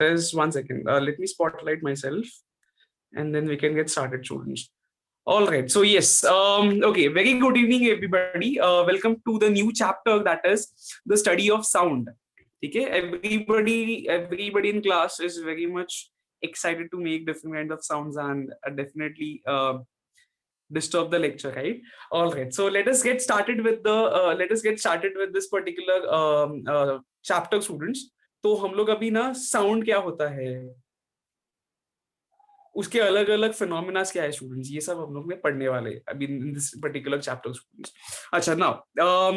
There's 1 second. Let me spotlight myself, and then we can get started, students. All right. So yes. Okay. Very good evening, everybody. Welcome to the new chapter, that is the study of sound. Okay. Everybody in class is very much excited to make different kinds of sounds and definitely disturb the lecture, right? All right. So let us get started with this particular chapter, students. तो हम लोग अभी ना sound क्या होता है, उसके अलग अलग फिनोमिनास क्या है स्टूडेंट्स, ये सब हम लोग में पढ़ने वाले अभी in this particular chapter students. अच्छा, now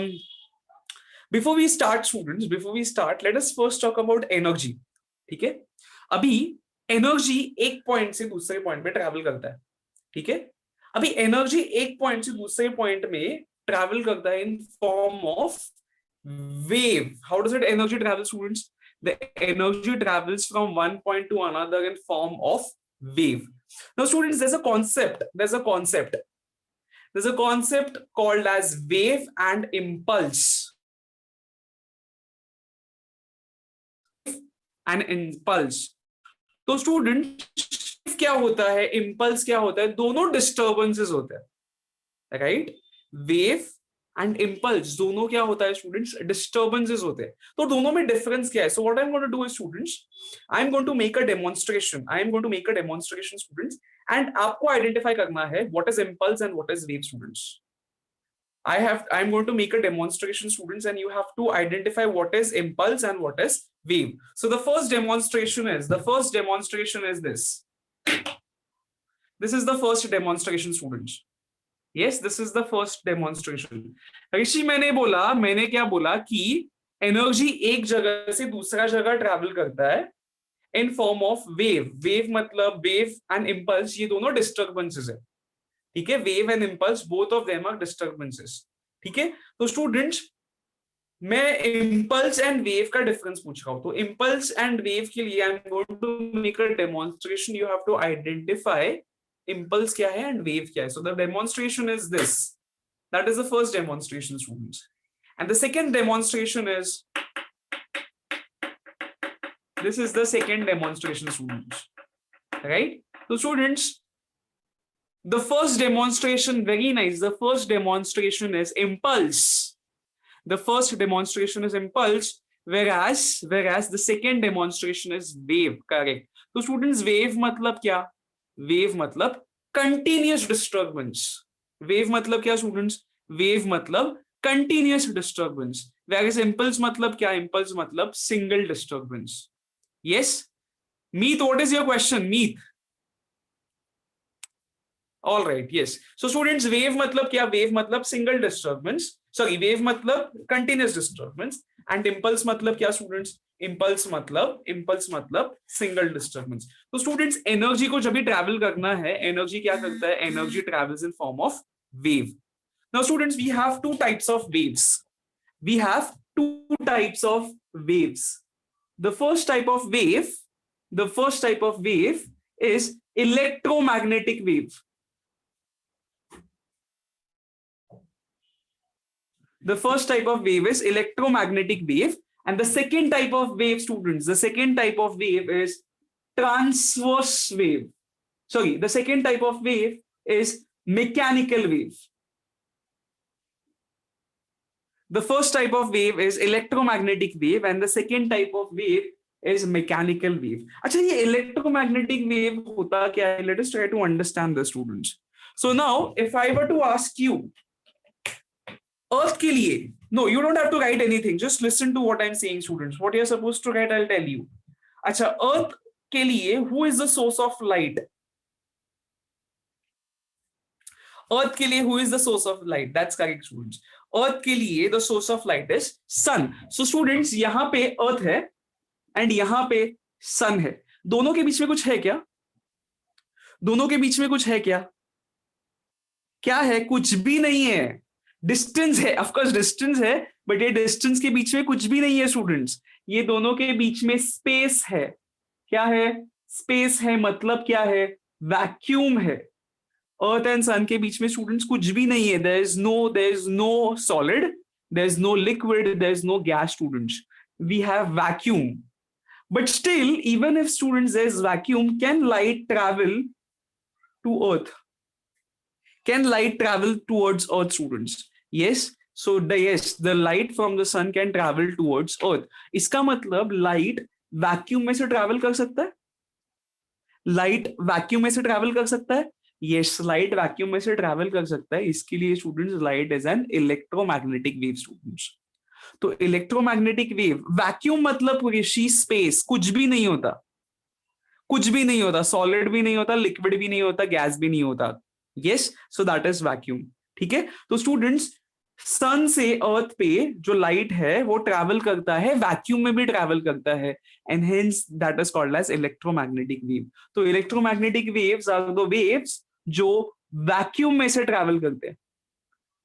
before we start let us first talk about energy. ठीक है, अभी एनर्जी एक पॉइंट से दूसरे पॉइंट पे ट्रैवल करता है. ठीक है, अभी एनर्जी एक पॉइंट से दूसरे पॉइंट में ट्रैवल करता है in form of wave. How does that energy travel, students? The energy travels from one point to another in form of wave. Now, students, there's a concept called as wave and impulse. And impulse. तो student क्या होता है, impulse क्या होता है, दोनों disturbances होते हैं, राइट? वेव एंड इम्पल्स दोनों क्या होता है स्टूडेंट्स, डिस्टर्बेंसेस होते हैं. तो दोनों में डिफरेंस क्या है? So what I am going to do is students, I am going to make a demonstration students, and आपको आइडेंटिफाई करना है what is impulse and what is wave students. I'm going to make a demonstration, students, and you have to identify what is impulse and what is wave. So the first demonstration is this. This is the first demonstration, students. Yes, this is the first demonstration. ऋषि मैंने क्या बोला कि energy एक जगह से दूसरा जगह travel करता है in form of wave. Wave मतलब वेव एंड इम्पल्स, ये दोनों डिस्टर्बेंसेस है. ठीक है, wave and impulse both of them are disturbances. ठीक है, तो स्टूडेंट्स मैं इम्पल्स एंड वेव का डिफरेंस पूछ रहा हूं. तो इम्पल्स एंड वेव के लिए I am going to make a demonstration. You have to identify impulse क्या है एंड वेव क्या है. So the demonstration is this. That is the first demonstration, students. And the second demonstration is this is the second demonstration, students, right? So students, the first demonstration, very nice, the first demonstration is impulse. Whereas the second demonstration is wave. Correct. So students, wave matlab kya? Wave matlab continuous disturbance. Wave matlab kya, students? Wave matlab continuous disturbance. Whereas impulse matlab kya? Impulse matlab single disturbance. Yes, Meet, what is your question, Meet? All right, yes. So students, wave matlab kya? Wave matlab single disturbance. Sorry, wave matlab continuous disturbance, and impulse matlab kya, students? Impulse matlab single disturbance. So students, energy को जब भी travel करना है, energy क्या करता है? Energy travels in form of wave. Now students, we have two types of waves. The first type of wave is electromagnetic wave. The first type of wave is electromagnetic wave, and the second type of wave, students, the second type of wave is transverse wave. Sorry, the second type of wave is mechanical wave. The first type of wave is electromagnetic wave, and the second type of wave is mechanical wave. अच्छा, ये electromagnetic wave होता क्या है? Let us try to understand this, students. So now, if I were to ask you, Earth के लिए, no, you don't have to write anything. Just listen to what I'm saying, students. What you're supposed to write, I'll tell you. अच्छा, Earth के लिए, who is the source of light? Earth के लिए, who is the source of light? That's correct, students. Earth के लिए the source of light is sun. So students, यहाँ पे Earth है and यहाँ पे sun है. दोनों के बीच में कुछ है क्या? दोनों के बीच में कुछ है क्या? क्या है? कुछ भी नहीं है. डिस्टेंस है, ऑफ कोर्स डिस्टेंस है, बट ये डिस्टेंस के बीच में कुछ भी नहीं है स्टूडेंट्स. ये दोनों के बीच में स्पेस है. क्या है? स्पेस है. मतलब क्या है? वैक्यूम है. अर्थ एंड सन के बीच में स्टूडेंट्स कुछ भी नहीं है. There is no solid, there is no liquid, there is no gas, students. We have vacuum. But still, even if students there's vacuum, can light travel to earth? Can light travel towards earth, students? Yes. So the light from the sun can travel towards earth. इसका मतलब light vacuum में से travel कर सकता है? Light vacuum में से travel कर सकता है? यस, लाइट वैक्यूम में से ट्रैवल कर सकता है. इसके लिए students light is an electromagnetic wave. Students, तो इलेक्ट्रोमैग्नेटिक वेव, वैक्यूम मतलब ऋषि स्पेस, कुछ भी नहीं होता, कुछ भी नहीं होता, सॉलिड भी नहीं होता, लिक्विड भी नहीं होता, गैस भी नहीं होता. Yes, so that is vacuum. ठीक है. तो स्टूडेंट्स, सन से अर्थ पे जो लाइट है वो ट्रैवल करता है, वैक्यूम में भी ट्रैवल करता है, and hence that is called as electromagnetic wave. तो electromagnetic waves are the waves जो वैक्यूम में से ट्रैवल करते हैं,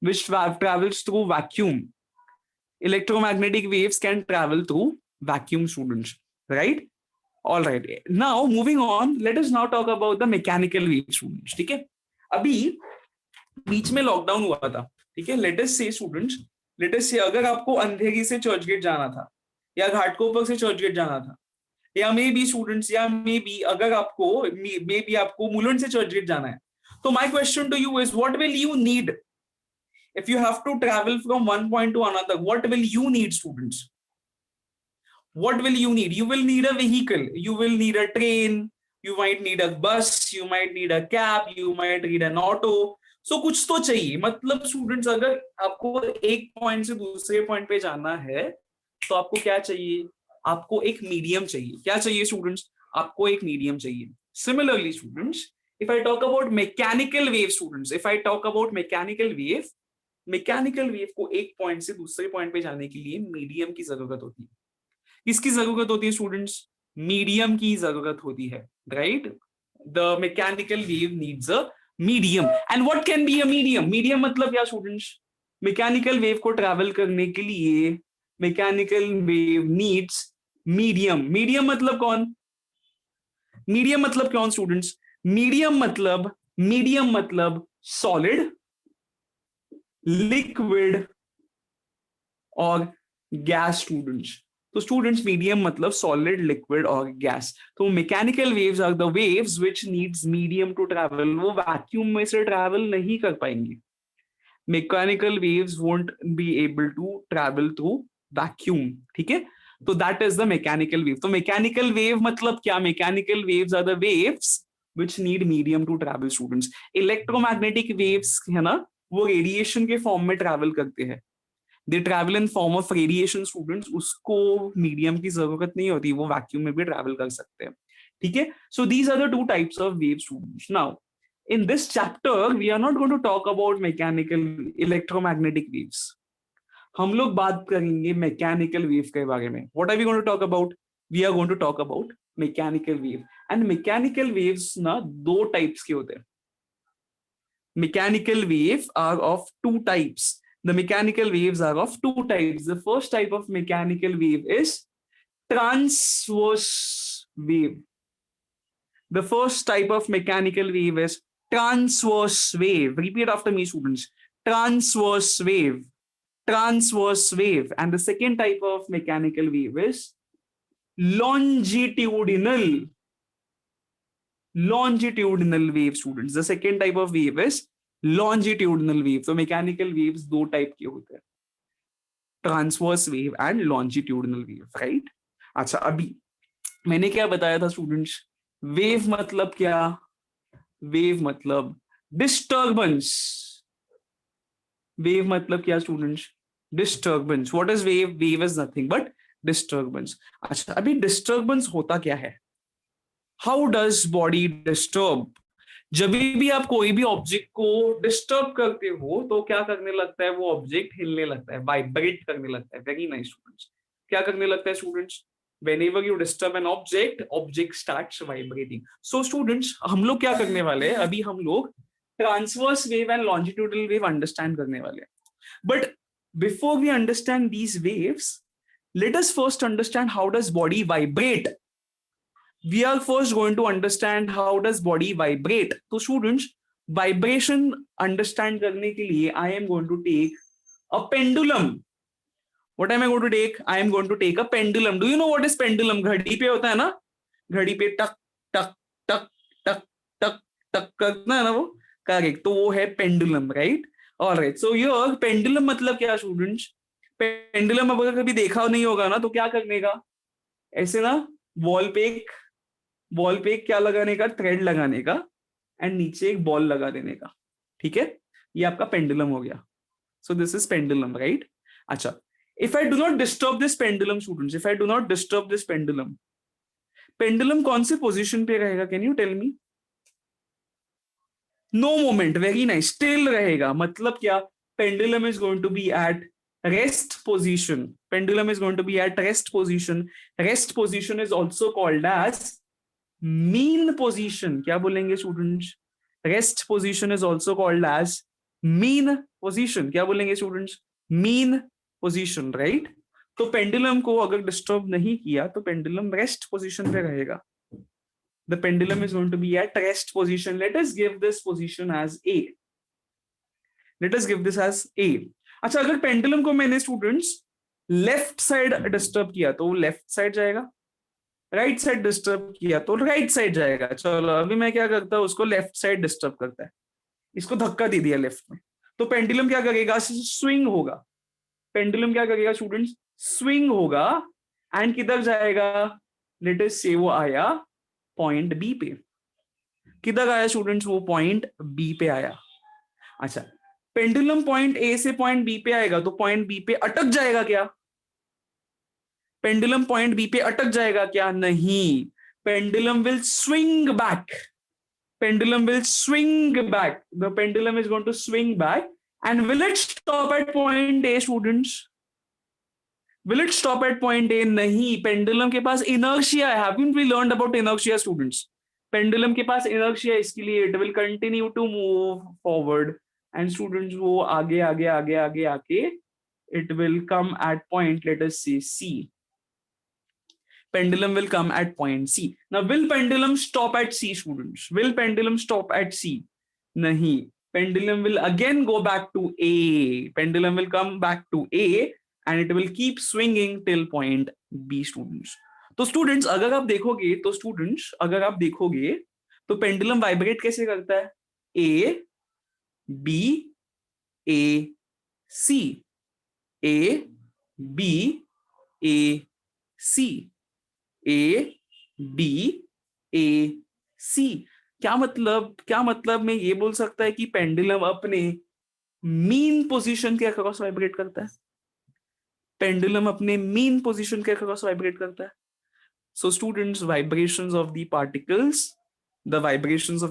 which travels through vacuum. Electromagnetic waves can travel through vacuum, students, right? All right. Now moving on, let us now talk about the mechanical waves, students. ठीक है. अभी बीच में lockdown हुआ था. ठीक है. लेट अस से स्टूडेंट्स, लेट अस से अगर आपको अंधेरी से चर्च गेट जाना था, या घाटकोपर से चर्च गेट जाना था, या मे बी स्टूडेंट्स, या मे बी अगर आपको मुलुंड से चर्च गेट जाना है, तो my question to you is what will you need if you have to travel from one point to another? What will you need, students? What will you need? You will need a vehicle, you will need a train, you might need a bus, you might need a cab, you might need an auto. So कुछ तो चाहिए. मतलब students, अगर आपको एक point से दूसरे point पे जाना है तो आपको क्या चाहिए? आपको एक मीडियम चाहिए. क्या चाहिए स्टूडेंट्स? आपको एक मीडियम चाहिए. Similarly, students, if I talk about mechanical wave, students, if I talk about mechanical wave, mechanical wave को एक पॉइंट से दूसरे पॉइंट पे जाने के लिए मीडियम की जरूरत होती है. किसकी जरूरत होती है स्टूडेंट्स? मीडियम की जरूरत होती है, right? The mechanical wave needs a medium. And what can be a medium? Medium मतलब क्या स्टूडेंट्स? मैकेनिकल वेव को ट्रैवल करने के लिए mechanical wave needs medium. Medium मतलब कौन? मीडियम मतलब कौन स्टूडेंट्स? मीडियम मतलब सॉलिड, लिक्विड और गैस, स्टूडेंट्स. तो स्टूडेंट्स, मीडियम मतलब सॉलिड, लिक्विड और गैस. तो mechanical waves are the waves which needs medium to travel. वो वैक्यूम में से ट्रैवल नहीं कर पाएंगे. Mechanical waves won't be able to travel through vacuum. ठीक है. तो that is the mechanical wave. तो मैकेनिकल वेव मतलब क्या? Mechanical waves are the waves which need medium to travel, students. Electromagnetic waves है ना, वो रेडिएशन के फॉर्म में ट्रैवल करते हैं. दे travel in form of radiation, students. उसको मीडियम की जरूरत नहीं होती, वो वैक्यूम में भी ट्रैवल कर सकते हैं. ठीक है. So these are the two types of wave, students. Now in this chapter we are not going to talk about mechanical electromagnetic waves. हम लोग बात करेंगे मैकेनिकल वेव के बारे में. What are we going to talk about? We are going to talk about mechanical wave. And mechanical waves ना दो types के होते हैं. Mechanical waves are of two types. The mechanical waves are of two types. The first type of mechanical wave is transverse wave. The first type of mechanical wave is transverse wave. Repeat after me, students. Transverse wave. Transverse wave. And the second type of mechanical wave is longitudinal. Longitudinal wave, students. The second type of wave is longitudinal wave. So mechanical waves दो type के होते हैं, transverse wave and longitudinal wave, right? अच्छा, अभी मैंने क्या बताया था स्टूडेंट्स? वेव मतलब क्या? वेव मतलब डिस्टर्बेंस. वेव मतलब क्या students? Disturbance. What is wave? Wave is nothing but disturbance. अच्छा, अभी डिस्टर्बेंस होता क्या है? How does body disturb? जब भी आप कोई भी ऑब्जेक्ट को डिस्टर्ब करते हो तो क्या करने लगता है? वो ऑब्जेक्ट हिलने लगता है, वाइब्रेट करने लगता है. Very nice students. क्या करने लगता है students? whenever you disturb an object starts vibrating. So students, हम लोग क्या करने वाले हैं? अभी हम लोग transverse wave and longitudinal wave understand करने वाले हैं. But before we understand these waves, let us first understand how does body vibrate. We are first going to understand how does body vibrate. So students, vibration understand करने के लिए I am going to take a pendulum. What am I going to take? I am going to take a pendulum. Do you know what is pendulum? घड़ी पे होता है ना, घड़ी पे टक टक टक टक टक टक करना है ना वो, करेक्ट, तो वो है pendulum, right? Alright, so your pendulum मतलब क्या स्टूडेंट्स? पेंडुलम अगर कभी देखा नहीं होगा ना, तो क्या करने का, ऐसे ना वॉल पे एक क्या लगाने का, थ्रेड लगाने का, एंड नीचे एक बॉल लगा देने का, ठीक है? ये आपका पेंडुलम हो गया. सो दिस इज पेंडुलम, राइट? अच्छा, if I do not disturb this pendulum students, if I do not disturb this pendulum, pendulum कौन से पोजीशन पे रहेगा? Can you tell me? No moment, very nice, still रहेगा. मतलब क्या? Pendulum is going to be at rest position. Pendulum is going to be at rest position. Rest position is also called as mean position. क्या बोलेंगे students? Rest position is also called as mean position. क्या बोलेंगे students? Mean position, right? तो pendulum को अगर disturb नहीं किया तो पेंडुलम रेस्ट पोजीशन पे रहेगा. The pendulum is going to be at rest position. Let us give this position as A. Let us give this as A. अच्छा, अगर पेंडुलम को मैंने स्टूडेंट्स लेफ्ट साइड डिस्टर्ब किया तो लेफ्ट साइड जाएगा, right side disturb किया तो right side जाएगा. चलो अभी मैं क्या करता हूं, उसको लेफ्ट साइड डिस्टर्ब करता है, इसको धक्का दे दिया लेफ्ट में, तो पेंडुलम क्या करेगा? स्विंग होगा. पेंडुलम क्या करेगा स्टूडेंट्स? स्विंग होगा. एंड किधर जाएगा? लेट अस से वो आया पॉइंट बी पे. किधर आया स्टूडेंट्स? वो पॉइंट बी पे आया. अच्छा, पेंडुलम पॉइंट ए से पॉइंट बी पे आएगा तो पॉइंट बी पे अटक जाएगा क्या? पेंडुलम पॉइंट बी पे अटक जाएगा क्या? नहीं. Pendulum will swing back. Pendulum will swing back. The pendulum is going to swing back. And will it stop at point A, students? Will it stop at point A? नहीं. Pendulum के पास inertia है. Haven't we learned about inertia, students? Pendulum के पास inertia, इसके लिए it will continue to move forward. And students, वो आगे आगे आगे आगे आके it will come at point, let us say C. Pendulum will come at point C. Now, will pendulum stop at C, students? Will pendulum stop at C? Nahi. Pendulum will again go back to A. Pendulum will come back to A and it will keep swinging till point B, students. तो students अगर आप देखोगे तो pendulum vibrate कैसे करता है? A B A C A B A C A B A C. क्या मतलब मैं ये बोल सकता है कि पेंडुलम अपने मीन पोजीशन के अक्रॉस वाइब्रेट करता है. पेंडुलम अपने मीन पोजीशन के अक्रॉस वाइब्रेट करता है. So students, vibrations of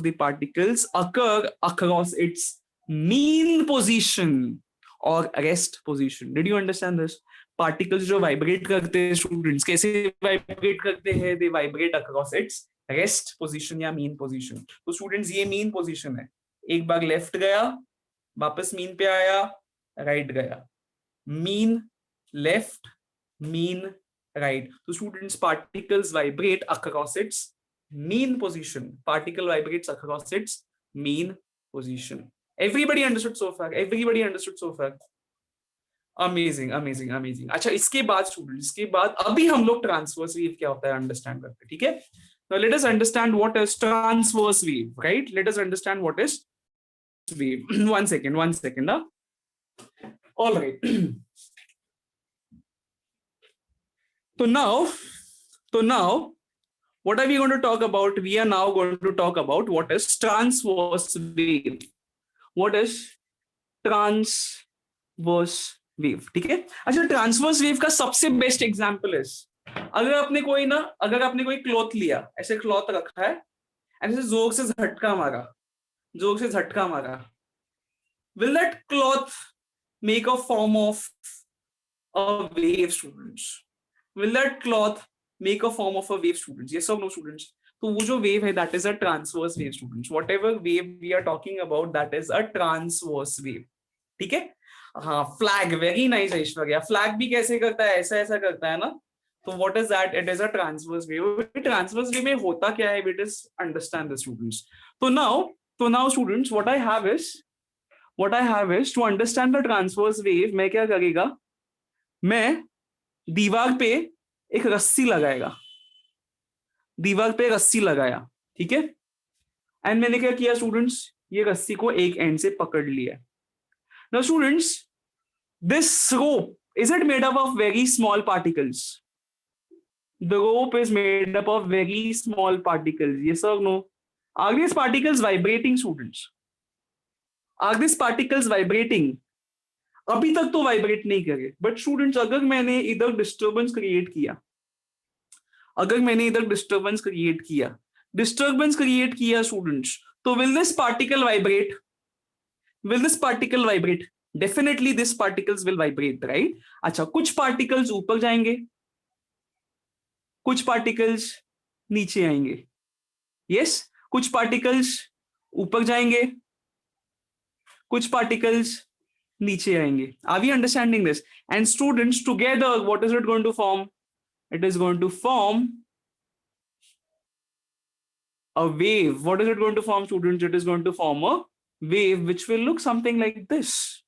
the particles occur across its mean position or rest position. Did you understand this? Particles जो वाइब्रेट करते हैं स्टूडेंट्स, कैसे वाइब्रेट करते हैं? They vibrate across its rest position या मीन पोजीशन. तो स्टूडेंट्स, ये mean position है. एक बार लेफ्ट गया, वापस मीन पे आया, राइट गया, मीन लेफ्ट, मीन राइट. तो students, particles vibrate across it's mean position. Particle vibrates across its mean position. Everybody understood so far? Amazing. अच्छा, इसके बाद स्टूडेंट, अभी हम लोग ट्रांसवर्स वेव क्या होता है अंडरस्टैंड करते हैं, ठीक है? Now let us understand what is transverse wave, right? Let us understand what is wave. One second. All right. So now, what are we going to talk about? We are now going to talk about what is transverse wave. What is transverse wave? ठीक है. अच्छा, transverse wave का सबसे best example है, अगर आपने कोई cloth लिया, ऐसे क्लॉथ रखा है, ऐसे जोर से झटका मारा, will that cloth make a form of a wave, students? Will that cloth make a form of a wave, students? Yes or no, students? तो वो जो वेव है, that is a transverse wave, students. Whatever wave we are talking about, that is a transverse wave. ठीक है. हाँ, flag, very nice Aishwarya. Flag भी कैसे करता है? ऐसा करता है ना. तो what is that? It is a transverse wave. Transverse wave में होता क्या है? It is understand the students. तो now students, what I have is to understand the transverse wave. मैं क्या करेगा? मैं दीवार पे एक रस्सी लगाएगा, दीवार पे रस्सी लगाया, ठीक है, एंड मैंने क्या किया स्टूडेंट्स, ये रस्सी को एक एंड से पकड़ लिया. Now students, this rope, is it made up of very small particles? The rope is made up of very small particles. Yes or no? Are these particles vibrating, students? Are these particles vibrating? अभी तक तो vibrate नहीं करे, but students अगर मैंने इधर disturbance create किया, अगर मैंने इधर डिस्टर्बेंस क्रिएट किया स्टूडेंट्स, तो will this particle vibrate? Will this particle vibrate? Definitely this particles will vibrate, right? अच्छा, कुछ पार्टिकल्स ऊपर जाएंगे, कुछ पार्टिकल्स नीचे आएंगे. यस, कुछ पार्टिकल्स ऊपर जाएंगे, कुछ पार्टिकल्स नीचे आएंगे. Are we understanding this? And students, together what is it going to form? It is going to form a wave. What is it going to form, students? It is going to form a wave which will look something like this,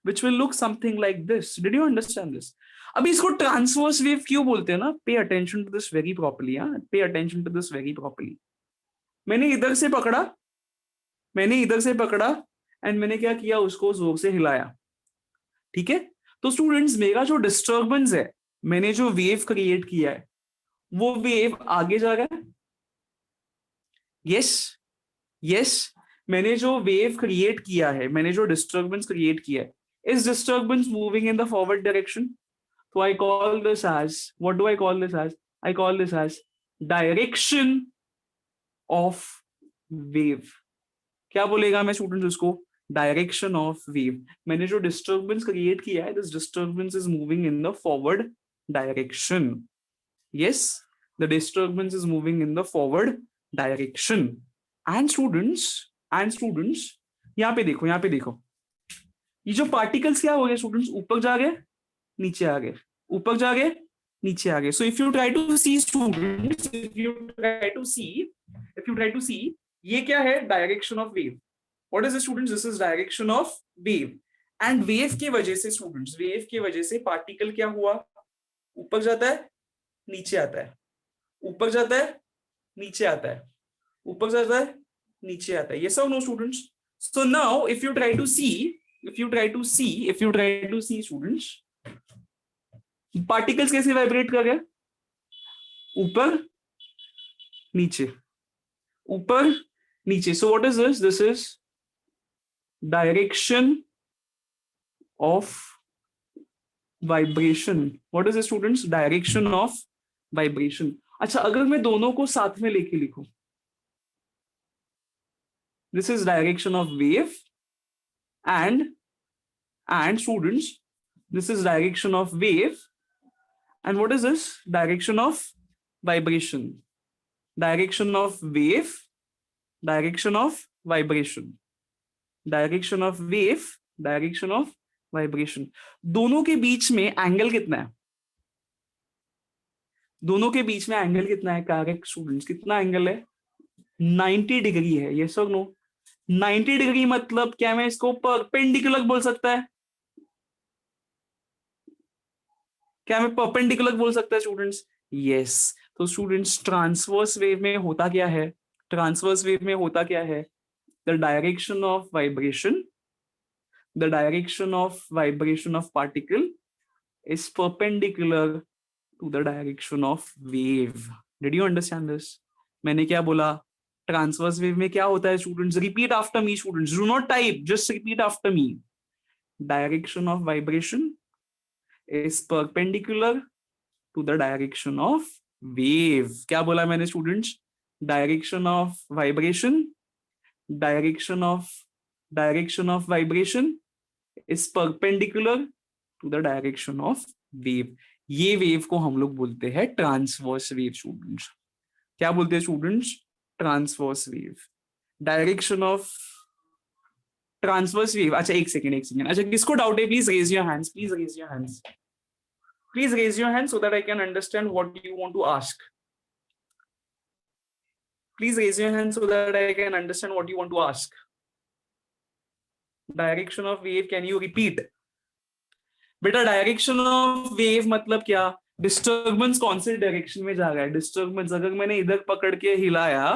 which will look something like this. Did you understand this? अभी इसको transverse wave क्यों बोलते हैं ना? Pay attention to this very properly. Pay attention to this very properly. मैंने इधर से पकड़ा, मैंने इधर से पकड़ा, एंड मैंने क्या किया, उसको जोर से हिलाया, ठीक है. तो स्टूडेंट्स, मेरा जो डिस्टर्बेंस है, मैंने जो वेव क्रिएट किया है, वो वेव आगे जा रहा है. यस, यस, मैंने जो वेव क्रिएट किया है, मैंने जो डिस्टर्बेंस क्रिएट किया है, is disturbance moving in the forward direction? तो I call this as, what do I call this as? I call this as direction of wave. क्या बोलेगा मैं स्टूडेंट्स उसको? Direction of wave. मैंने जो डिस्टर्बेंस क्रिएट किया है, this disturbance is moving in the forward direction. Yes, the disturbance is moving in the forward direction. And students, यहां पे देखो, यहां पे देखो, ये जो पार्टिकल्स क्या हो गए स्टूडेंट्स? ऊपर जा गए, नीचे आ गए, ऊपर जा गए, नीचे आ गए. So if you try to see students, if you try to see, ये क्या है? Direction of wave. What is this students? This is direction of wave. And wave की वजह से स्टूडेंट्स, वेव की वजह से पार्टिकल क्या हुआ? ऊपर जाता है, नीचे आता है, ऊपर जाता है, नीचे आता है, ऊपर जाता है, नीचे आता है. ये सब know students? So now if you try to see students, particles कैसे वाइब्रेट कर रहे हैं? ऊपर नीचे, ऊपर नीचे. So what is this? This is direction of vibration. What is this students? Direction of vibration. अच्छा, अगर मैं दोनों को साथ में लेके लिखूं, this is direction of wave, and students, this is direction of wave, and what is this? Direction of vibration. Direction of wave, direction of vibration, direction of wave, direction of vibration. दोनों के बीच में angle कितना है? दोनों के बीच में angle कितना है? करेक्ट स्टूडेंट्स, कितना एंगल है? 90 डिग्री है. यस और नो? 90 डिग्री मतलब क्या मैं इसको परपेंडिकुलर बोल सकता है? क्या मैं परपेंडिकुलर बोल सकता है स्टूडेंट्स? यस. तो स्टूडेंट्स, ट्रांसवर्स वेव में होता क्या है? ट्रांसवर्स वेव में होता क्या है? The direction of vibration, the direction of vibration of particle is perpendicular to the direction of wave. Did you understand this? मैंने क्या बोला? ट्रांसवर्स वेव में क्या होता है students? Repeat after me students, do not type, just repeat after me. Direction of vibration is perpendicular to the direction of wave. क्या बोला मैंने students? Direction of vibration, direction of vibration is perpendicular to the direction of wave. ये wave को हम लोग बोलते हैं transverse wave students. क्या बोलते हैं students? Transverse wave. Direction of transverse wave. अच्छा, एक सेकेंड. अच्छा, किसको डाउट है? Please raise your hands, please raise your hands. Please raise your hand so that I can understand what you want to ask. Please raise your hand so that I can understand what you want to ask. Direction of wave, can you repeat? बेटा direction of wave मतलब क्या, disturbance कौन से direction में जा रहा है। Disturbance अगर मैंने इधर पकड़ के हिलाया,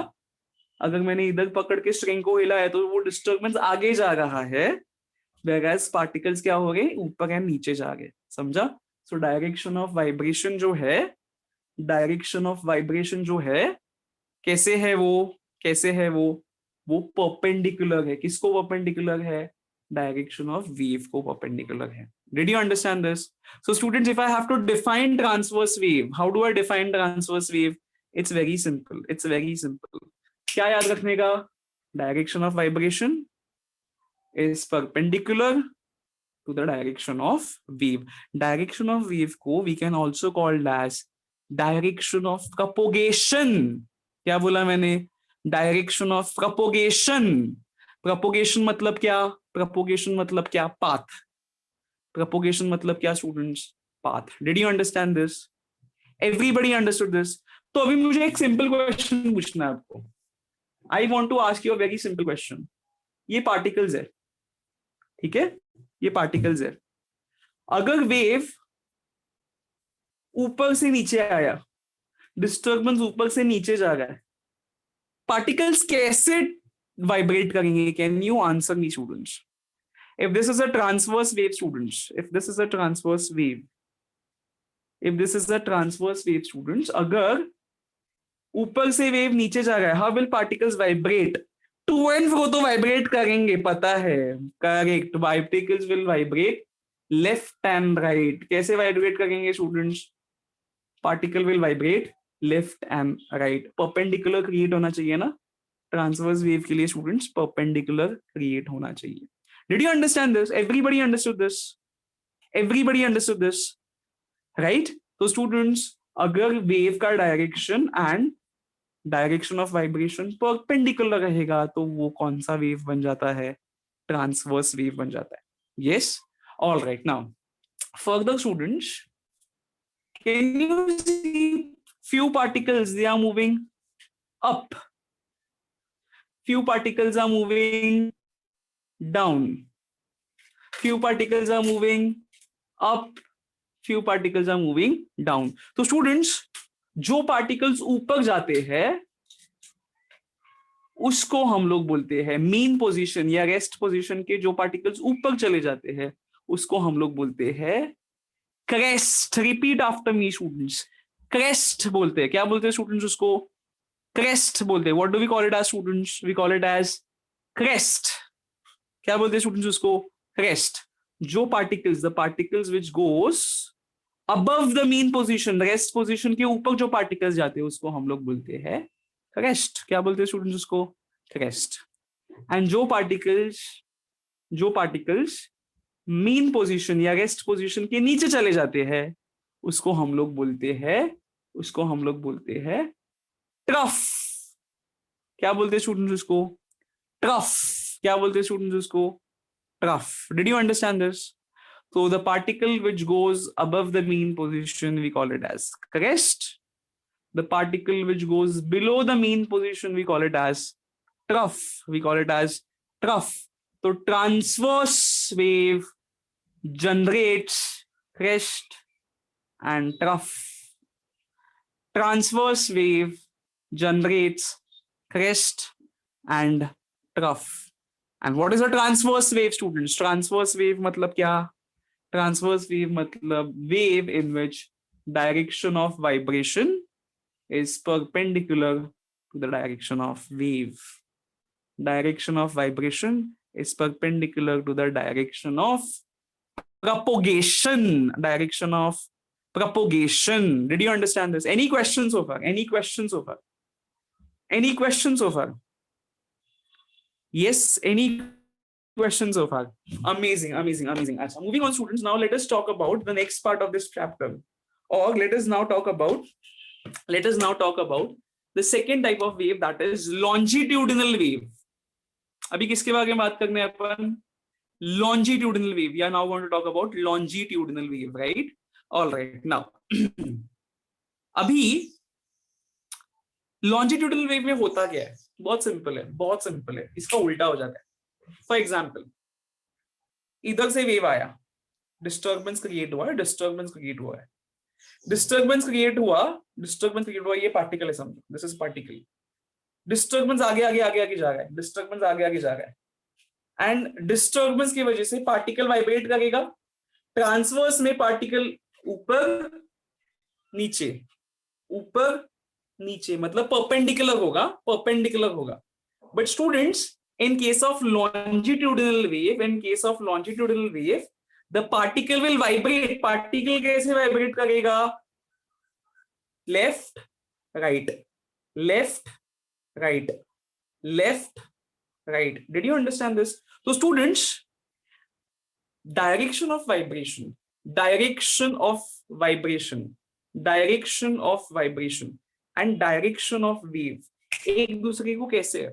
अगर मैंने इधर पकड़ के स्ट्रिंग को हिलाया तो वो डिस्टर्बेंस आगे जा रहा है, whereas पार्टिकल्स क्या हो गए, ऊपर एंड नीचे जा गए। समझा। सो डायरेक्शन ऑफ वाइब्रेशन जो है, डायरेक्शन ऑफ वाइब्रेशन जो है, कैसे है वो, कैसे है वो परपेंडिकुलर है। किसको परपेंडिकुलर है, डायरेक्शन ऑफ वेव को परपेंडिकुलर है। Did you understand this. So students, if I have to define transverse wave, how do I define transverse wave. It's very simple, it's very simple. क्या याद रखने का, direction of vibration is perpendicular to the direction of wave. Direction of wave को we can also call as direction of propagation. क्या बोला मैंने, direction of propagation. propagation मतलब क्या, propagation मतलब क्या, path. propagation मतलब क्या students, path. Did you understand this? Everybody understood this? तो अभी मुझे एक सिंपल क्वेश्चन पूछना है आपको। I want to ask you a very simple question. ये पार्टिकल्स है, ठीक है, ये पार्टिकल्स है। अगर वेव ऊपर से नीचे आया, डिस्टर्बेंस ऊपर से नीचे जा रहा है, पार्टिकल्स कैसे वाइब्रेट करेंगे। Can you answer me students. If this is a transverse wave students, if this is a transverse wave, if this is a transverse wave students, अगर ऊपर से वेव नीचे जा रहा है, how will particles vibrate. To and fro तो vibrate करेंगे, पता है, correct. Particles will vibrate left and right. कैसे वाइब्रेट करेंगे students, particle will vibrate left and right. Perpendicular create होना चाहिए ना ट्रांसवर्स वेव के लिए स्टूडेंट्स, परपेंडिकुलर क्रिएट होना चाहिए। Did you understand this, everybody understood this, everybody understood this, right. तो स्टूडेंट्स, अगर वेव का direction and direction of vibration perpendicular रहेगा तो वो कौन सा वेव बन जाता है, ट्रांसवर्स वेव बन जाता है। Yes, all right. Now further students, can you see few particles, they are moving up, few particles are moving down, few particles are moving up, few particles are moving down. तो students, जो particles ऊपर जाते हैं उसको हम लोग बोलते हैं मीन पोजीशन या रेस्ट पोजीशन के। जो पार्टिकल्स ऊपर चले जाते हैं उसको हम लोग बोलते हैं crest. Repeat after me students, crest बोलते हैं। क्या बोलते हैं स्टूडेंट्स उसको, क्रेस्ट बोलते हैं। What do we call it as students, we call it as crest. क्या बोलते हैं स्टूडेंट्स उसको, क्रेस्ट। जो particles, the particles which goes above the mean position, rest position के ऊपर जो पार्टिकल्स जाते हैं उसको हम लोग बोलते हैं क्रेस्ट। क्या बोलते हैं स्टूडेंट्स उसको, क्रेस्ट। एंड जो पार्टिकल्स मीन पोजीशन या रेस्ट पोजीशन के नीचे चले जाते हैं उसको हम लोग बोलते हैं, उसको हम लोग बोलते हैं ट्रफ। क्या बोलते हैं स्टूडेंट्स उसको, ट्रफ। क्या बोलते हैं स्टूडेंट्स उसको, trough. Did you understand this. So the particle which goes above the mean position we call it as crest. The particle which goes below the mean position we call it as trough. We call it as trough. So transverse wave generates crest and trough. Transverse wave generates crest and trough. And what is a transverse wave, students? Transverse wave मतलब क्या? Transverse wave matlab wave in which direction of vibration is perpendicular to the direction of wave. Direction of vibration is perpendicular to the direction of propagation. Direction of propagation. Did you understand this? Any questions so far? Any questions so far? Any questions so far? Yes, any questions so far? Amazing, amazing, amazing. So moving on, students, now let us talk about the next part of this chapter, or let us now talk about the second type of wave, that is longitudinal wave. अभी किसके बारे में बात करने हैं अपन, longitudinal wave. We are now going to talk about longitudinal wave, right? All right. Now अभी longitudinal wave में होता क्या है, बहुत सिंपल है, बहुत सिंपल है। इसका उल्टा हो जाता है। फॉर एग्जाम्पल, इधर से वेव आया, डिस्टर्बेंस क्रिएट हुआ है, डिस्टर्बेंस क्रिएट हुआ है, डिस्टर्बेंस क्रिएट हुआ, डिस्टर्बेंस क्रिएट हुआ, ये पार्टिकल है समझो, दिस इज पार्टिकल, डिस्टर्बेंस आगे आगे आगे आगे जा रहा है, डिस्टर्बेंस आगे आगे जा रहा है, एंड डिस्टर्बेंस की वजह से पार्टिकल वाइब्रेट करेगा, ट्रांसवर्स में पार्टिकल ऊपर नीचे, ऊपर नीचे मतलब परपेंडिकुलर होगा, परपेंडिकुलर होगा, but students in case of longitudinal wave, in case of longitudinal wave, the particle will vibrate. Particle कैसे vibrate करेगा? Left, right, left, right, left, right. Did you understand this? So students, direction of vibration, direction of vibration, direction of vibration and direction of wave एक दूसरे को कैसे है?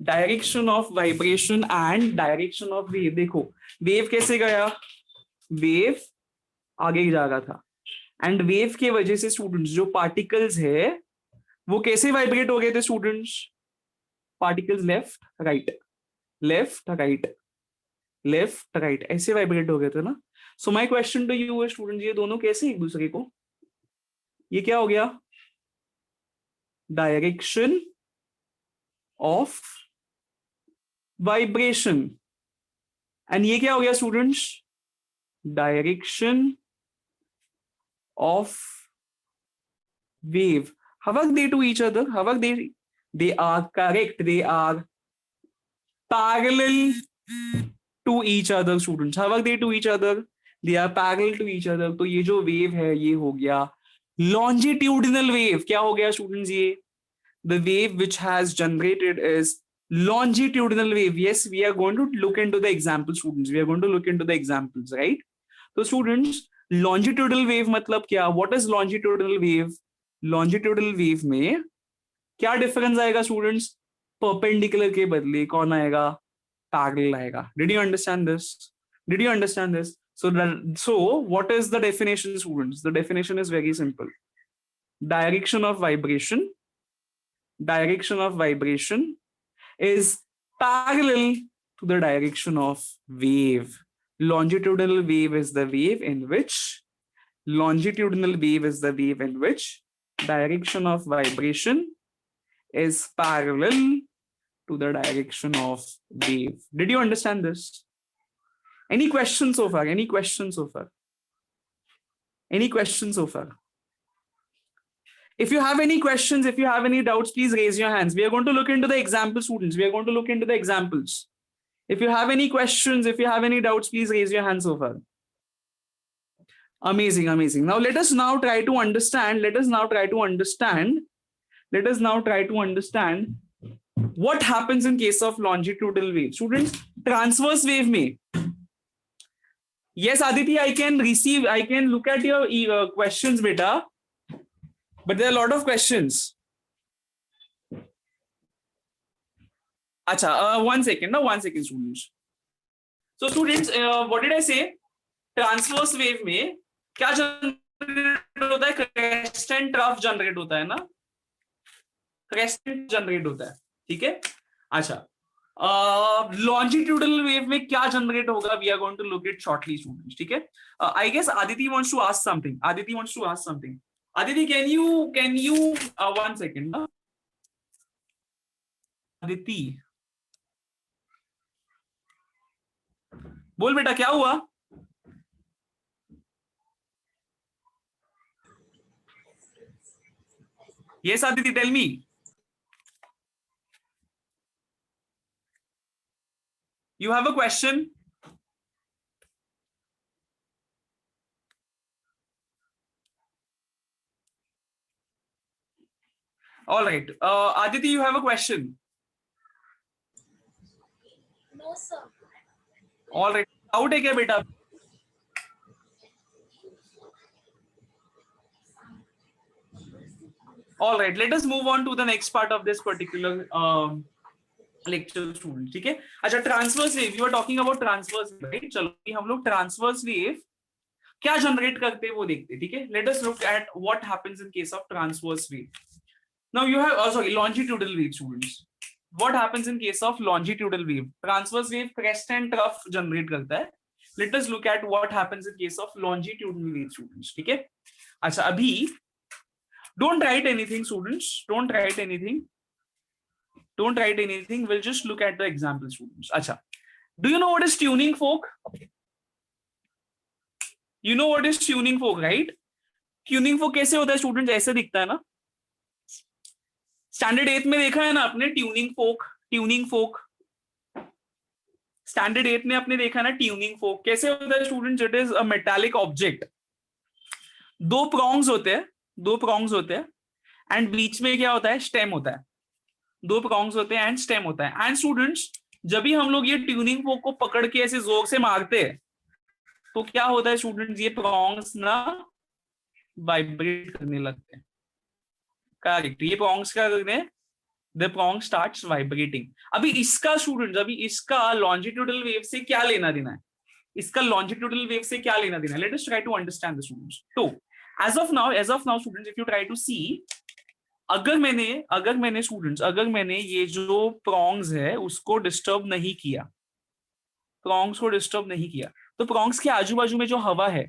Direction of vibration and direction of wave, देखो wave कैसे गया, wave आगे जा रहा था, एंड वेव के वजह से स्टूडेंट्स जो पार्टिकल्स है वो कैसे वाइब्रेट हो गए थे students, particles left right, left right, left right ऐसे वाइब्रेट हो गए थे ना। So my question to you है स्टूडेंट्स, ये दोनों कैसे एक दूसरे को, ये क्या हो गया, डायरेक्शन ऑफ वाइब्रेशन, एंड ये क्या हो गया students, direction of wave. How are they to each other? How are they? They are correct. They are parallel to each other, students. How are they to each other? They are parallel to each other. तो ये जो wave है ये हो गया longitudinal wave. क्या हो गया स्टूडेंट्स, ये the wave which has generated is longitudinal wave. Yes, we are going to look into the example, students. We are going to look into the examples, right? So students, longitudinal wave मतलब क्या, what is longitudinal wave? longitudinal wave में क्या difference आएगा students, perpendicular के बदले कौन आएगा, parallel आएगा। Did you understand this? Did you understand this? So what is the definition, students? The definition is very simple. Direction of vibration, direction of vibration is parallel to the direction of wave. Longitudinal wave is the wave in which, longitudinal wave is the wave in which direction of vibration is parallel to the direction of wave. Did you understand this? Any questions so far? Any questions so far? Any questions so far? If you have any questions, if you have any doubts, please raise your hands. We are going to look into the example, students. We are going to look into the examples. If you have any questions, if you have any doubts, please raise your hands so far. Amazing, amazing. Now let us now try to understand. Let us now try to understand. Let us now try to understand what happens in case of longitudinal wave. Students, transverse wave में. Yes, Aditi, I can receive. I can look at your questions, beta. But there are a lot of questions. Acha, 1 second. No, 1 second, students. So, students, what did I say? Transverse wave में क्या generate होता है, crest and trough generate होता है ना, crest generate होता है, ठीक है। अच्छा, लॉन्जिट्यूडनल वेव में क्या जनरेट होगा, we are going to look it shortly students, ठीक है। I guess Aditi wants to ask something, Aditi wants to ask something. Aditi, can you 1 second, na? Aditi, बोल बेटा क्या हुआ? Yes, Aditi, tell me. You have a question? All right. Aditi, you have a question? No, sir. All right. Doubt है क्या बेटा? All right. Let us move on to the next part of this particular lecture, student. ठीक है? अच्छा, transverse wave. You are talking about transverse wave, right? चलो हम लोग transverse wave क्या जनरेट करते हैं वो देखते हैं, ठीक है? Let us look at what happens in case of transverse wave. Now you have sorry, longitudinal wave, students. What happens in case of longitudinal wave? Transverse wave crest and trough generate करता है, let us look at what happens in case of longitudinal wave students. ठीक है. अच्छा, अभी don't write anything students, don't write anything, don't write anything, we'll just look at the example students. Acha, do you know what is tuning fork? You know what is tuning fork, right? Tuning fork कैसे होता है students? ऐसे दिखता है ना. Standard 8 में देखा है ना आपने ट्यूनिंग फोक. ट्यूनिंग फोक स्टैंडर्ड 8 में आपने देखा ना ट्यूनिंग फोक कैसे होता है students? It is a metallic object. दो प्रोंग्स होते हैं, दो प्रोंग्स होते हैं एंड बीच में क्या होता है? स्टेम होता है. दो प्रोंग्स होते हैं एंड स्टेम होता है. एंड स्टूडेंट्स, जब भी हम लोग ये ट्यूनिंग फोक को पकड़ के ऐसे जोर से मारते हैं तो क्या होता है स्टूडेंट्स? ये प्रोंग्स ना वाइब्रेट करने लगते हैं. करेक्ट. ये प्रोंग्स क्या करते हैं? The prong starts vibrating. अभी इसका स्टूडेंट्स, अभी इसका लॉन्जिट्यूडल वेव से क्या लेना देना है? इसका लॉन्जिट्यूडल वेव से क्या लेना देना है? Let us try to understand the students. तो as of now students, if you try to see, अगर मैंने स्टूडेंट्स, अगर मैंने ये जो प्रोंग्स है उसको डिस्टर्ब नहीं किया, प्रोंग्स को डिस्टर्ब नहीं किया, तो प्रोंग्स के आजू बाजू में जो हवा है,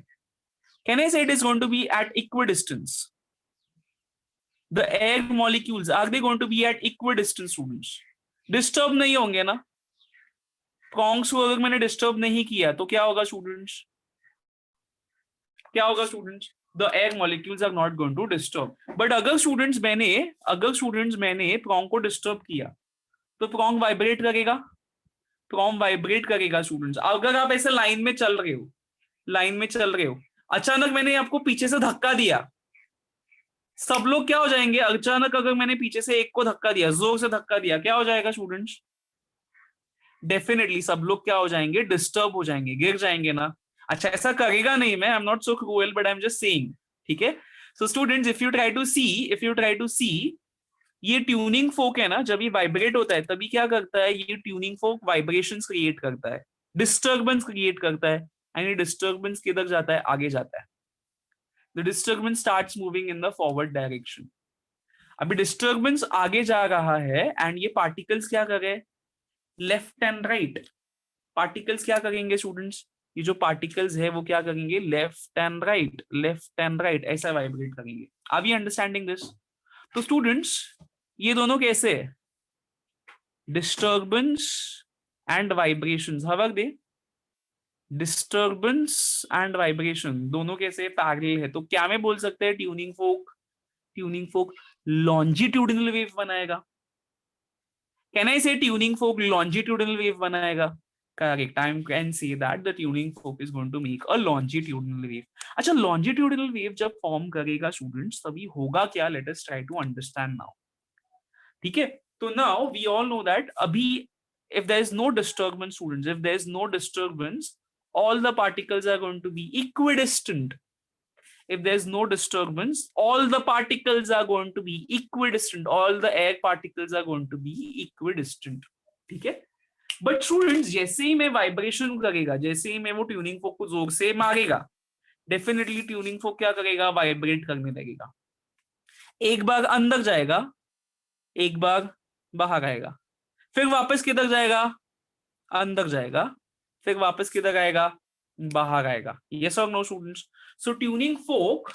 can I say it is going to be at equal distance? The air molecules, are they going to be at equidistant students? Disturb नहीं होंगे ना. प्रोंग्स को अगर मैंने डिस्टर्ब नहीं किया तो क्या होगा स्टूडेंट्स? क्या होगा students? The air molecules are not going to disturb. But अगर स्टूडेंट्स मैंने प्रोंग को डिस्टर्ब किया तो प्रोंग वाइब्रेट करेगा. प्रोंग वाइब्रेट करेगा स्टूडेंट्स. अगर आप ऐसे लाइन में चल रहे हो, अचानक मैंने आपको पीछे से धक्का दिया, सब लोग क्या हो जाएंगे? अचानक अगर मैंने पीछे से एक को धक्का दिया, जोर से धक्का दिया, क्या हो जाएगा स्टूडेंट्स? डेफिनेटली सब लोग क्या हो जाएंगे? डिस्टर्ब हो जाएंगे, गिर जाएंगे ना. अच्छा, ऐसा करेगा नहीं मैं, I am not so cruel, but I am just saying. ठीक है. So students, if you try to see, ये ट्यूनिंग फोक है ना, जब ये वाइब्रेट होता है तभी क्या करता है? ये ट्यूनिंग फोक वाइब्रेशंस क्रिएट करता है, डिस्टर्बेंस क्रिएट करता है. एंड ये डिस्टर्बेंस किधर जाता है? आगे जाता है. The disturbance starts moving in the forward direction. अभी डिस्टर्बेंस आगे जा रहा है एंड ये पार्टिकल्स क्या कर रहे हैं? Left and right. पार्टिकल्स क्या करेंगे स्टूडेंट्स? ये जो पार्टिकल्स है वो क्या करेंगे? लेफ्ट एंड राइट ऐसा वाइब्रेट करेंगे. Are we understanding this? तो स्टूडेंट्स, ये दोनों कैसे है? Disturbance and vibrations. How are they? Disturbance and vibration दोनों कैसे पैरेलल है. तो क्या मैं बोल सकते हैं? ट्यूनिंग फोक लॉन्जिट्यूडिनल वेव बनाएगा. Can I say tuning fork longitudinal wave बनाएगा? Correct. I can say that the tuning fork is going to make a longitudinal wave. अच्छा, लॉन्जिट्यूडिनल वेव जब फॉर्म करेगा स्टूडेंट्स तभी होगा क्या? Let us try to understand now. ठीक है. तो now we all know that अभी if there is no disturbance students, if there is no disturbance, all the particles are going to be equidistant. If there is no disturbance, all the particles are going to be equidistant. All the air particles are going to be equidistant. ठीक है. But students, जैसे ही मैं vibration करेगा, जैसे ही मैं वो tuning फोक को जोर से मारेगा, डेफिनेटली ट्यूनिंग फोक क्या करेगा? वाइब्रेट करने लगेगा. एक बार अंदर जाएगा, एक बार बाहर आएगा, फिर वापस किधर जाएगा? अंदर जाएगा, फिर वापस किधर आएगा? बाहर आएगा. यस और no students? So tuning fork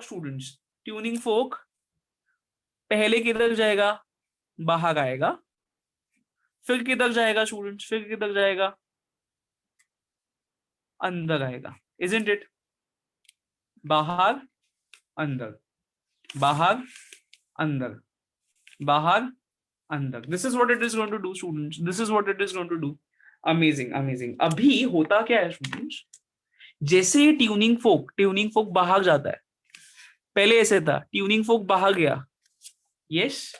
students, tuning fork पहले किधर जाएगा? बाहर आएगा, फिर किधर जाएगा स्टूडेंट्स? फिर किधर जाएगा? अंदर आएगा. Isn't it? बाहर अंदर, बाहर अंदर, बाहर अंदर. This is what it is going to do students. This is what it is going to do. Amazing. अभी होता क्या है स्टूडेंट्स? जैसे ही ट्यूनिंग फोक बाहर जाता है, पहले ऐसे था, ट्यूनिंग फोक बाहर गया. यस,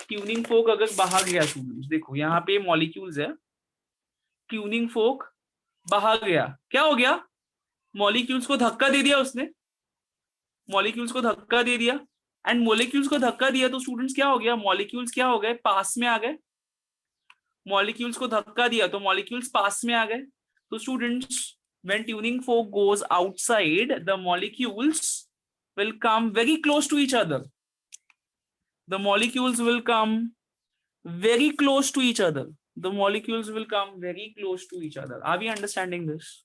ट्यूनिंग फोक अगर बाहर गया स्टूडेंट्स, देखो यहाँ पे मॉलिक्यूल्स है, ट्यूनिंग फोक बाहर गया, क्या हो गया? मॉलिक्यूल्स को धक्का दे दिया उसने, मॉलिक्यूल्स को धक्का दे दिया. एंड मॉलिक्यूल्स को धक्का दिया तो स्टूडेंट्स क्या हो गया? मॉलिक्यूल्स क्या हो गए? पास में आ गए. मॉलिक्यूल्स को धक्का दिया तो मॉलिक्यूल्स पास में आ गए. तो students, when tuning fork goes outside, the molecules will come very close to each other. The molecules will come very close to each other. the molecules will come very close to each other. Are we understanding this?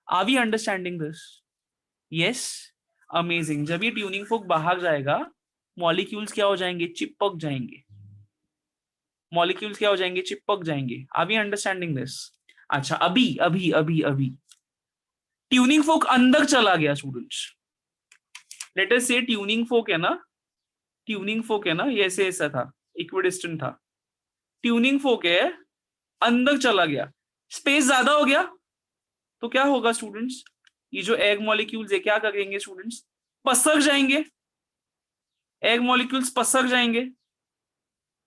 Are we understanding this? Yes, amazing. जब ये tuning फोक बाहर जाएगा, molecules क्या हो जाएंगे? चिपक जाएंगे. Molecules क्या हो जाएंगे? चिपक जाएंगे. Are we understanding this? अच्छा, अभी अभी अभी अभी ट्यूनिंग फोक अंदर चला गया स्टूडेंट्स. लेट अस से ट्यूनिंग फोक है ना, ट्यूनिंग फोक है ना, ये ऐसे ऐसा था, इक्विडिस्टेंट था. ट्यूनिंग फोक है, अंदर चला गया, स्पेस ज्यादा हो गया, तो क्या होगा स्टूडेंट्स? ये जो एग मॉलिक्यूल्स है क्या करेंगे स्टूडेंट्स? पसर जाएंगे. एग मॉलिक्यूल्स पसर जाएंगे.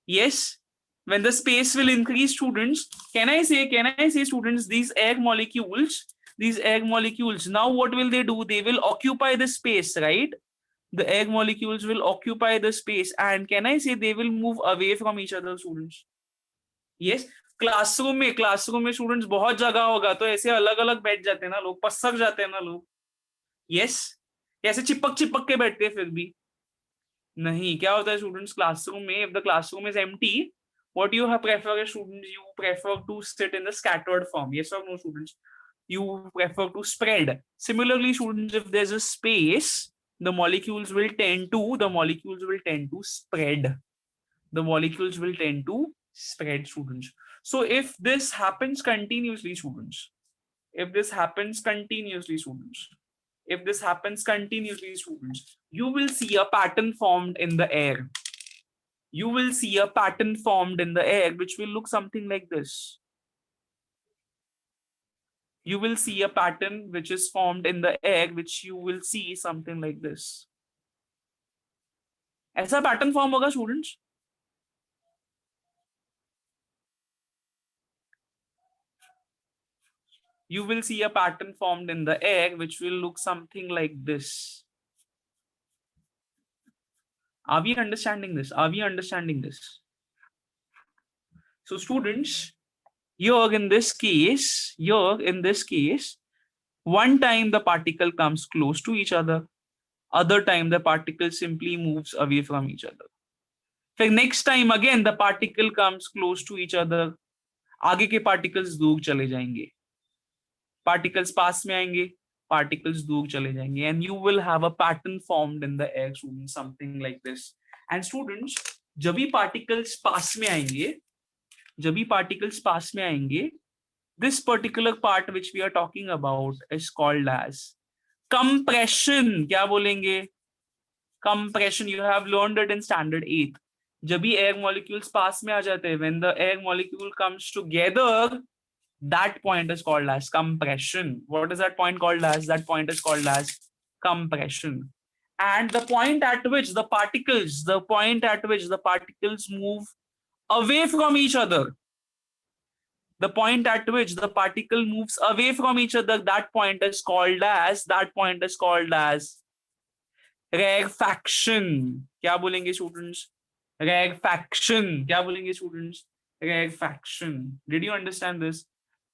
Yes, when the space will increase, students, can I say students, these egg molecules, now what will they do? They will occupy the space, right? The egg molecules will occupy the space, and can I say they will move away from each other, students? Yes. Classroom में students बहुत जगह होगा, तो ऐसे अलग अलग बैठ जाते हैं ना लोग, पसक जाते हैं ना लोग. यस, ऐसे चिपक के बैठते हैं. फिर भी नहीं, क्या होता है स्टूडेंट्स क्लासरूम में? If the classroom is empty, what you have prefer as students, you prefer to sit in the scattered form. Yes or no, students? You prefer to spread. Similarly, students, if there's a space, the molecules will tend to spread. The molecules will tend to spread, students. So if this happens continuously, students, you will see a pattern formed in the air. You will see a pattern formed in the air which will look something like this. You will see a pattern which is formed in the air which you will see something like this. ऐसा pattern form होगा students? You will see a pattern formed in the air which will look something like this. Are we understanding this? So students, here in this case, one time the particle comes close to each other, other time the particle simply moves away from each other. फिर next time again the particle comes close to each other, आगे के particles दूर चले जाएंगे, particles पास में आएंगे, particles दूर चले जाएंगे, and you will have a pattern formed in the air, students, something like this. And students, जब भी particles पास में आएंगे, this particular part which we are talking about is called as compression. क्या बोलेंगे? Compression. You have learned it in standard 8. जब भी air molecules पास में आ जाते हैं, when the air molecule comes together, that point is called as compression. What is that point called as? That point is called as compression. And the point at which the particles move away from each other, the point at which the particle moves away from each other, that point is called as rarefaction. क्या बोलेंगे students? Rarefaction. क्या बोलेंगे students? Rarefaction. Did you understand this?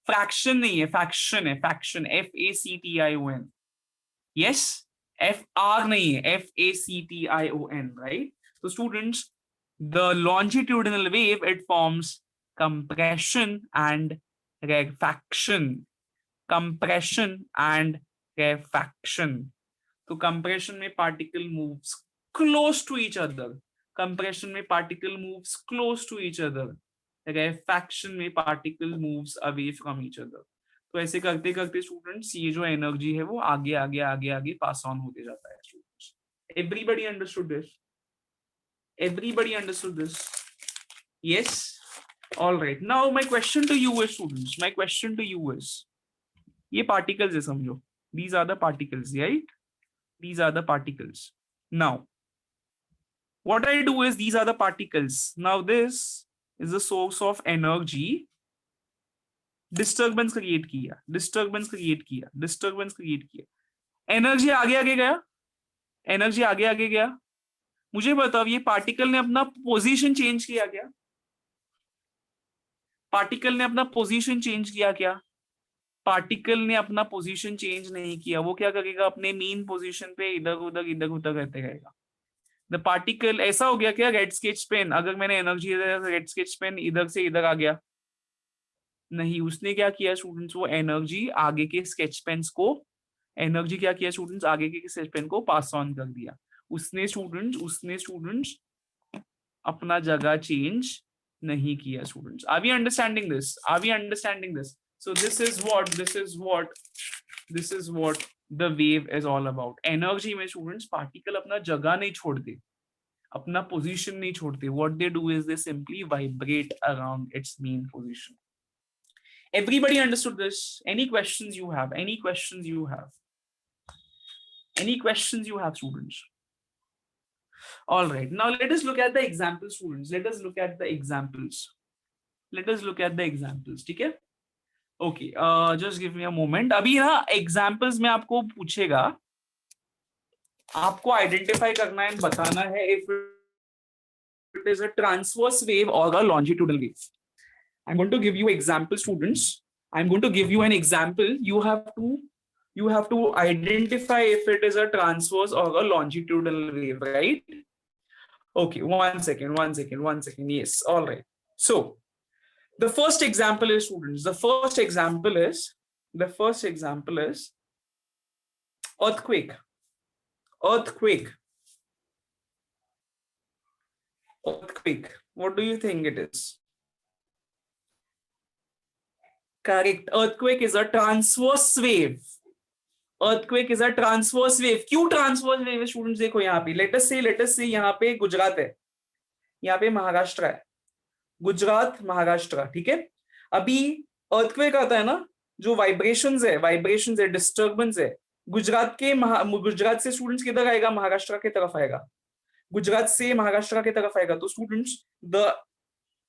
Fraction नहीं है, faction है, faction. FACTION. Yes, FR नहीं है, FACTION, right? So students, the longitudinal wave, it forms compression and rarefaction. Compression and rarefaction. तो compression में particle moves close to each other. Compression में particle moves close to each other. Rarefaction में particle moves away from each other. तो ऐसे करते करते students ये जो एनर्जी है वो आगे आगे आगे आगे पास ऑन होते जाता है students. Everybody understood this? Everybody understood this? Yes. All right. Now my question to you is, students, ये particles है समझो. These are the particles, right? These are the particles. Now, what I do is, these are the particles. Now this is the source of energy. Disturbance create किया, energy आगे गया. मुझे बताओ, ये particle ने अपना पोजीशन चेंज किया क्या? पार्टिकल ने अपना पोजीशन चेंज नहीं किया. वो क्या करेगा? अपने मेन पोजीशन पे इधर उधर रहते रहेगा. द पार्टिकल, ऐसा हो गया क्या रेड स्केच पेन, अगर मैंने एनर्जी रेड स्केच पेन इधर से इधर आ गया, नहीं, उसने क्या किया स्टूडेंट्स, वो एनर्जी आगे के स्केच पेन्स को, एनर्जी क्या किया स्टूडेंट्स, आगे के स्केच पेन को पास ऑन कर दिया। उसने स्टूडेंट्स अपना जगह चेंज नहीं किया students. Are we understanding this, are we understanding this? So this is what the wave is all about. Energy में स्टूडेंट्स पार्टिकल अपना जगह नहीं छोड़ते, अपना पोजीशन नहीं छोड़ते। What they do is they simply vibrate around its main position. Everybody understood this? Any questions you have? Any questions you have? Any questions you have, students? All right. Now let us look at the examples, students. Let us look at the examples. Let us look at the examples. ठीक है? Okay. Just give me a moment. अभी ना examples में आपको पूछेगा, आपको identify करना है, बताना है if it is a transverse wave or a longitudinal wave. I'm going to give you example, students. I'm going to give you an example. You have to identify if it is a transverse or a longitudinal wave, right? Okay, one second. Yes, all right. So the first example is, students, the first example is earthquake. What do you think it is? Correct. Earthquake is a transverse wave. Earthquake is a transverse wave. क्यों transverse wave? Students देखो यहाँ पे, let us say यहाँ पे गुजरात है, यहाँ पे महाराष्ट्र है, गुजरात महाराष्ट्र, ठीक है। अभी earthquake आता है ना, जो वाइब्रेशंस है, डिस्टर्बेंस है, गुजरात से स्टूडेंट्स किधर आएगा, महाराष्ट्र की तरफ आएगा, गुजरात से महाराष्ट्र की तरफ आएगा। तो स्टूडेंट्स द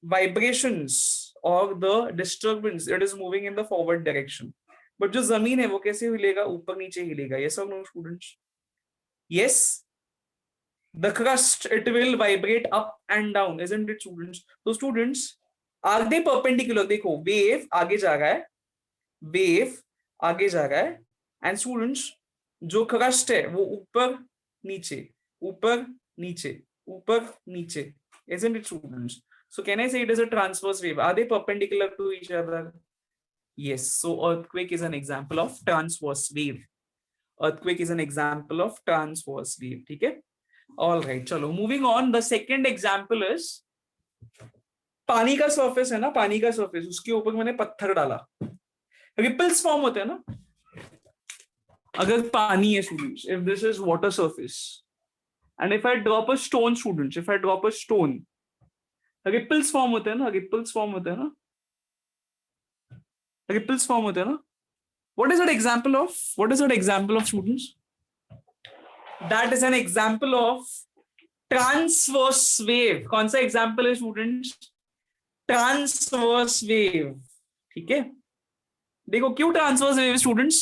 वाइब्रेशंस और the disturbance, it is moving in the forward direction. But जो जमीन है वो कैसे हिलेगा, ऊपर नीचे हिलेगा। यस और no students? Yes, the crust it will vibrate up and down, isn't it students? तो स्टूडेंट्स आर दे परपेंडिकुलर? देखो वेव आगे जा रहा है, एंड स्टूडेंट्स जो क्रस्ट है वो ऊपर नीचे, isn't it, students? So can I say it is a transverse wave? Are they perpendicular to each other? Yes. So earthquake is an example of transverse wave. ठीक है? All right. चलो moving on. The second example is पानी का surface है ना, पानी का surface, उसके ऊपर मैंने पत्थर डाला, ripples form होते हैं ना। अगर पानी है students, if this is water surface, and if I drop a stone, students, ripples form होते हैं ना, ripples form होते हैं ना। What is that example of? Students? That is an example of transverse wave. कौन सा example है students? Transverse wave. ठीक है? देखो क्यों transverse wave students?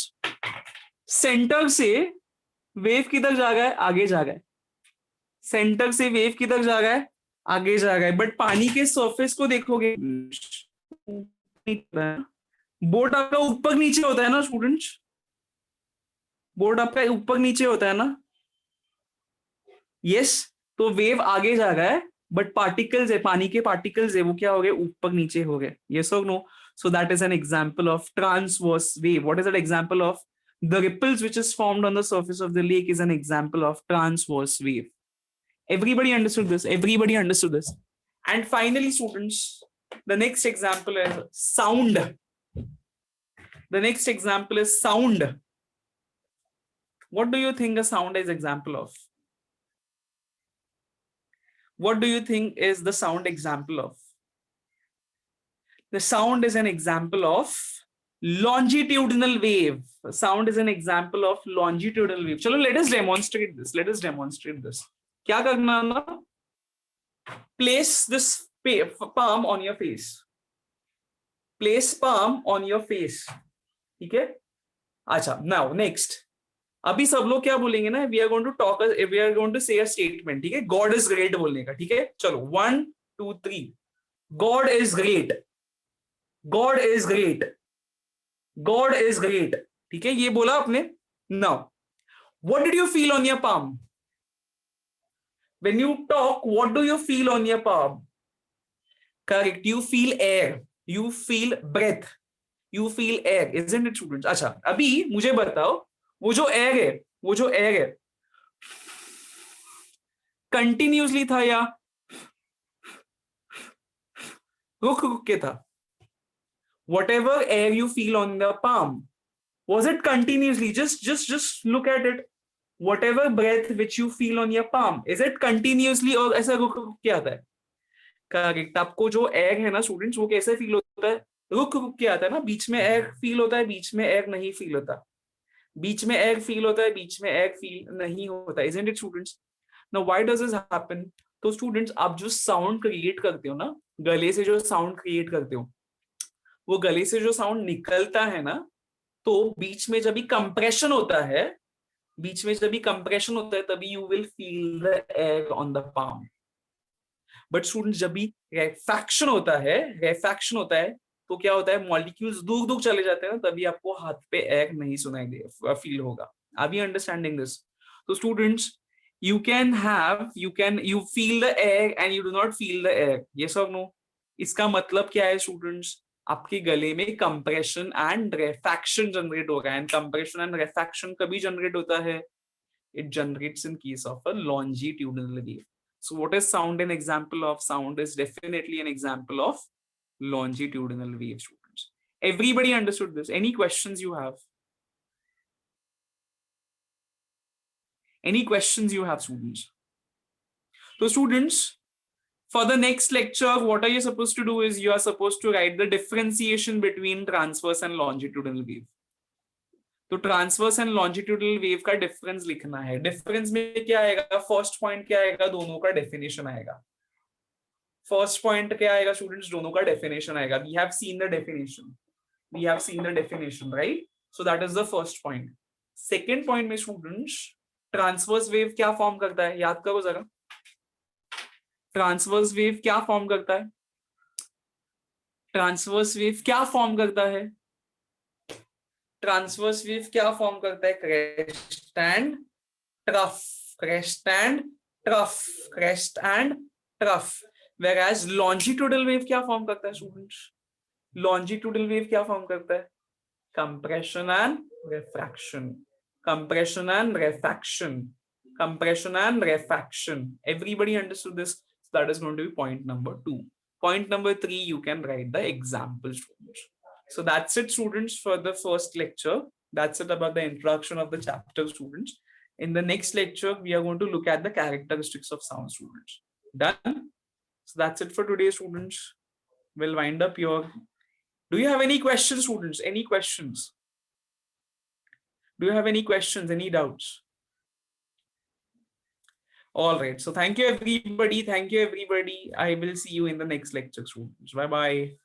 सेंटर से वेव किधर जा रहा है, आगे जा रहा है। सेंटर से वेव किधर जा रहा है, आगे जा रहा है। बट पानी के सरफेस को देखोगे, बोट आपका ऊपर नीचे होता है ना स्टूडेंट्स, बोट आपका ऊपर नीचे होता है ना। यस, तो वेव आगे जा रहा है, बट पार्टिकल्स है, पानी के पार्टिकल्स है, वो क्या हो गए, ऊपर नीचे हो गए। यस और no? So that is an example of transverse wave. What is that example of? The ripples which is formed on the surface of the lake is an example of transverse wave. Everybody understood this? And finally, students, the next example is sound. What do you think a sound is example of? What do you think is the sound example of? The sound is an example of longitudinal wave. Sound is an example of longitudinal wave. चलो, let us demonstrate this. क्या करना ना? Place this palm on your face. ठीक है? अच्छा, now next. अभी सब लोग क्या बोलेंगे ना? We are going to say a statement. ठीक है? God is great बोलने का. ठीक है? चलो, 1, 2, 3. God is great. ठीक है? ये बोला आपने. Now, what did you feel on your palm? When you talk, what do you feel on your palm? Correct. You feel air. You feel breath. You feel air. Isn't it, students? अच्छा, अभी मुझे बताओ, वो जो air है, वो जो air है, कंटिन्यूसली था या रुक रुक के था? Whatever air you feel on the palm, was it continuously? Just look at it. Whatever breath which you feel on your palm, is it continuously और ऐसा रुक रुक के आता है? करेक्ट. आपको जो एयर है ना स्टूडेंट्स, वो कैसे फील होता है? रुक रुक के आता है ना. बीच में एयर फील होता है, बीच में एयर नहीं फील होता. बीच में एयर फील होता है, बीच में एयर फील नहीं होता. Isn't it students? Now why does this happen? तो स्टूडेंट्स, आप जो साउंड क्रिएट करते हो ना, गले से जो साउंड क्रिएट करते हो, वो गले से जो साउंड निकलता है ना, तो बीच में जब भी कंप्रेशन होता है, बीच में जब भी कंप्रेशन होता है, तभी you will feel the air on the palm. But student, जब भी रेफैक्शन होता है, रेफैक्शन होता है, तो क्या होता है? मॉलिक्यूल्स दूर दूर चले जाते हैं ना, तभी आपको हाथ पे एयर नहीं सुनाई दे फील होगा. Are you understanding this? तो students, you can have, you feel the air and you do not feel the air. Yes or no? इसका मतलब क्या है स्टूडेंट्स? आपके गले में कंप्रेशन एंड रेफैक्शन जनरेट हो रहा है. एंड कंप्रेशन एंड रेफैक्शन कभी जनरेट होता है? It generates in case of a longitudinal wave. So what is sound? An example of sound is definitely an example of longitudinal wave, students. Everybody understood this? Any questions you have? Any questions you have, students? So students, for the next lecture, what are you supposed to do is you are supposed to write the differentiation between transverse and longitudinal wave. तो transverse and longitudinal wave का difference लिखना है. Difference में क्या आएगा? First point क्या आएगा? दोनों का डेफिनेशन आएगा. फर्स्ट पॉइंट क्या आएगा स्टूडेंट्स? दोनों का डेफिनेशन आएगा. We have seen the definition. We have seen the definition, right? So that is the first point. Second point में स्टूडेंट्स, ट्रांसवर्स वेव क्या फॉर्म करता है? याद करो जरा. ट्रांसवर्स वेव क्या फॉर्म करता है? ट्रांसवर्स वेव क्या फॉर्म करता है? ट्रांसवर्स वेव क्या फॉर्म करता है? Crest and trough. Crest and trough. Crest and trough. whereas longitudinal wave क्या फॉर्म करता है स्टूडेंट्स? longitudinal wave क्या फॉर्म करता है? compression and refraction. compression and refraction. compression and refraction. Everybody understood this? So that is going to be point number 2. Point number 3, you can write the example, students. So that's it, students, for the first lecture. That's it about the introduction of the chapter, students. In the next lecture, we are going to look at the characteristics of sound, students. Done? So that's it for today, students. We'll wind up here. Do you have any questions, students? Any questions? Do you have any questions, any doubts? All right. So thank you, everybody. Thank you, everybody. I will see you in the next lecture, students. Bye-bye.